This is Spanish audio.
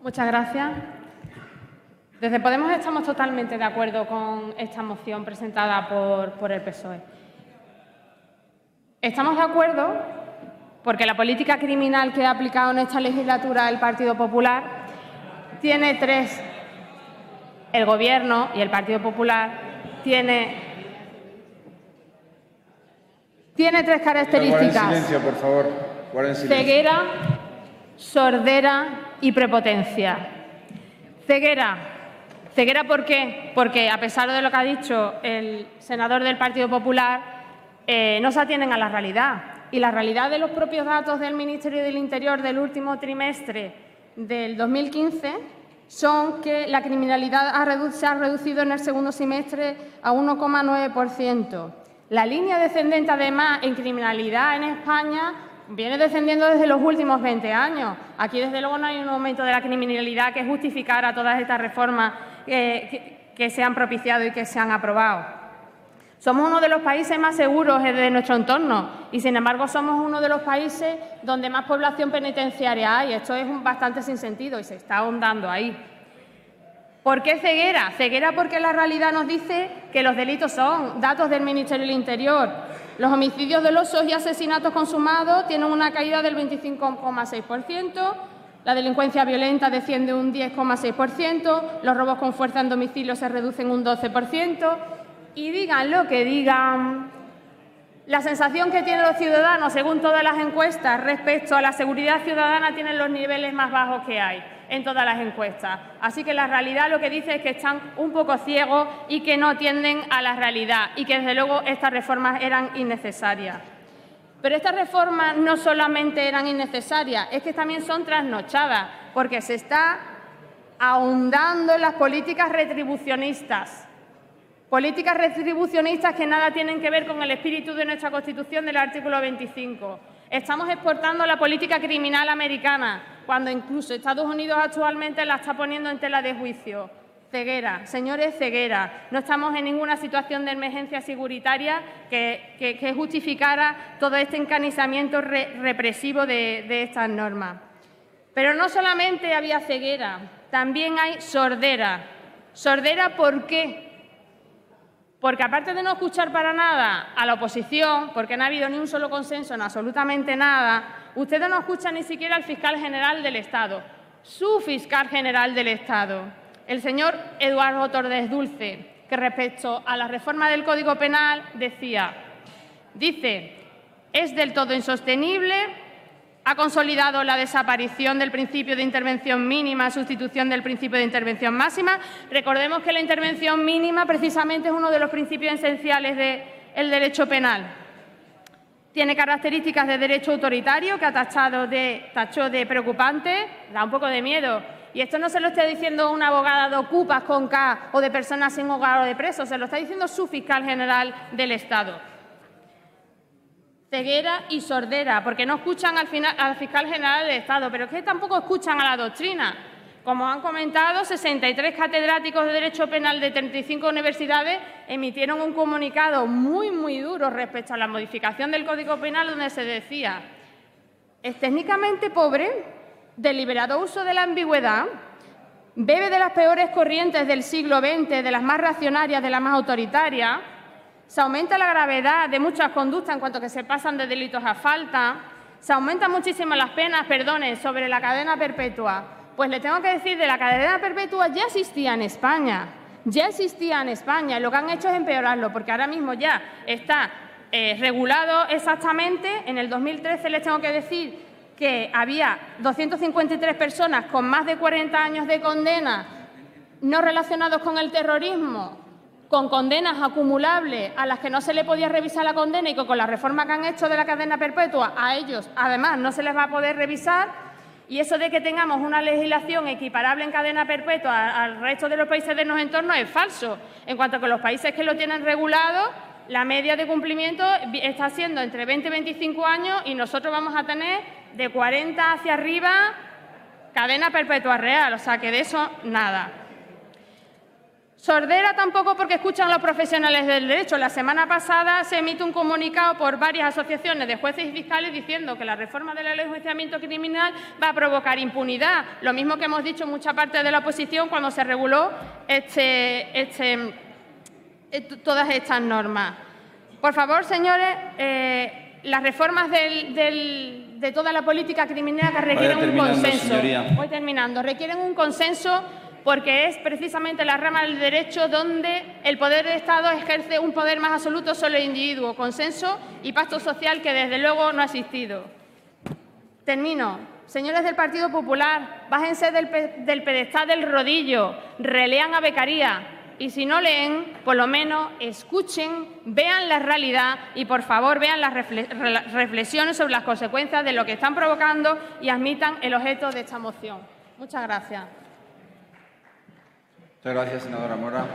Muchas gracias. Desde Podemos estamos totalmente de acuerdo con esta moción presentada por el PSOE. Estamos de acuerdo porque la política criminal que ha aplicado en esta legislatura el Partido Popular tiene tres. El Gobierno y el Partido Popular tiene tres características. Guarden silencio, por favor. Guarden silencio. Ceguera, sordera y prepotencia. Ceguera. Ceguera, ¿por qué? Porque, a pesar de lo que ha dicho el senador del Partido Popular, no se atienden a la realidad. Y la realidad de los propios datos del Ministerio del Interior del último trimestre del 2015 son que la criminalidad se ha reducido en el segundo semestre a 1,9%. La línea descendente, además, en criminalidad en España viene descendiendo desde los últimos 20 años. Aquí, desde luego, no hay un aumento de la criminalidad que justificara todas estas reformas que se han propiciado y que se han aprobado. Somos uno de los países más seguros de nuestro entorno y, sin embargo, somos uno de los países donde más población penitenciaria hay. Esto es bastante sin sentido y se está ahondando ahí. ¿Por qué ceguera? Ceguera porque la realidad nos dice que los delitos son datos del Ministerio del Interior. Los homicidios dolosos y asesinatos consumados tienen una caída del 25,6%, la delincuencia violenta desciende un 10,6%, los robos con fuerza en domicilio se reducen un 12%. Y digan lo que digan, la sensación que tienen los ciudadanos, según todas las encuestas, respecto a la seguridad ciudadana, tienen los niveles más bajos que hay en todas las encuestas. Así que la realidad lo que dice es que están un poco ciegos y que no atienden a la realidad y que, desde luego, estas reformas eran innecesarias. Pero estas reformas no solamente eran innecesarias, es que también son trasnochadas, porque se está ahondando en las políticas retribucionistas. Políticas retribucionistas que nada tienen que ver con el espíritu de nuestra Constitución del artículo 25. Estamos exportando la política criminal americana, cuando incluso Estados Unidos actualmente la está poniendo en tela de juicio. Ceguera, señores, ceguera. No estamos en ninguna situación de emergencia securitaria que justificara todo este encanicamiento represivo de estas normas. Pero no solamente había ceguera, también hay sordera. ¿Sordera por qué? Porque, aparte de no escuchar para nada a la oposición, porque no ha habido ni un solo consenso en absolutamente nada, ustedes no escuchan ni siquiera al fiscal general del Estado, su fiscal general del Estado, el señor Eduardo Tordés Dulce, que respecto a la reforma del Código Penal dice, es del todo insostenible, ha consolidado la desaparición del principio de intervención mínima en sustitución del principio de intervención máxima. Recordemos que la intervención mínima precisamente es uno de los principios esenciales del derecho penal. Tiene características de derecho autoritario que ha tachó de preocupante, da un poco de miedo. Y esto no se lo está diciendo una abogada de ocupas con K o de personas sin hogar o de presos, se lo está diciendo su fiscal general del Estado. Ceguera y sordera, porque no escuchan al fiscal general del Estado, pero es que tampoco escuchan a la doctrina. Como han comentado, 63 catedráticos de Derecho Penal de 35 universidades emitieron un comunicado muy duro respecto a la modificación del Código Penal, donde se decía: es técnicamente pobre, deliberado uso de la ambigüedad, bebe de las peores corrientes del siglo XX, de las más reaccionarias, de las más autoritarias. Se aumenta la gravedad de muchas conductas en cuanto que se pasan de delitos a falta. Se aumentan muchísimo las penas, sobre la cadena perpetua. Pues le tengo que decir, de la cadena perpetua ya existía en España. Ya existía en España y lo que han hecho es empeorarlo, porque ahora mismo ya está regulado exactamente. En el 2013 les tengo que decir que había 253 personas con más de 40 años de condena no relacionados con el terrorismo, con condenas acumulables a las que no se le podía revisar la condena y que con la reforma que han hecho de la cadena perpetua a ellos, además, no se les va a poder revisar. Y eso de que tengamos una legislación equiparable en cadena perpetua al resto de los países de nuestro entorno es falso. En cuanto a que los países que lo tienen regulado, la media de cumplimiento está siendo entre 20 y 25 años y nosotros vamos a tener de 40 hacia arriba cadena perpetua real. O sea, que de eso nada. Sordera tampoco porque escuchan a los profesionales del derecho. La semana pasada se emite un comunicado por varias asociaciones de jueces y fiscales diciendo que la reforma de la Ley de Enjuiciamiento Criminal va a provocar impunidad. Lo mismo que hemos dicho mucha parte de la oposición cuando se reguló todas estas normas. Por favor, señores, las reformas de toda la política criminal requieren un consenso. Señoría. Voy terminando. Requieren un consenso porque es precisamente la rama del derecho donde el poder del Estado ejerce un poder más absoluto sobre el individuo. Consenso y pacto social que, desde luego, no ha existido. Termino. Señores del Partido Popular, bájense del pedestal del rodillo, relean a Beccaria. Y si no leen, por lo menos escuchen, vean la realidad y, por favor, vean las reflexiones sobre las consecuencias de lo que están provocando y admitan el objeto de esta moción. Muchas gracias. Muchas gracias, senadora Mora.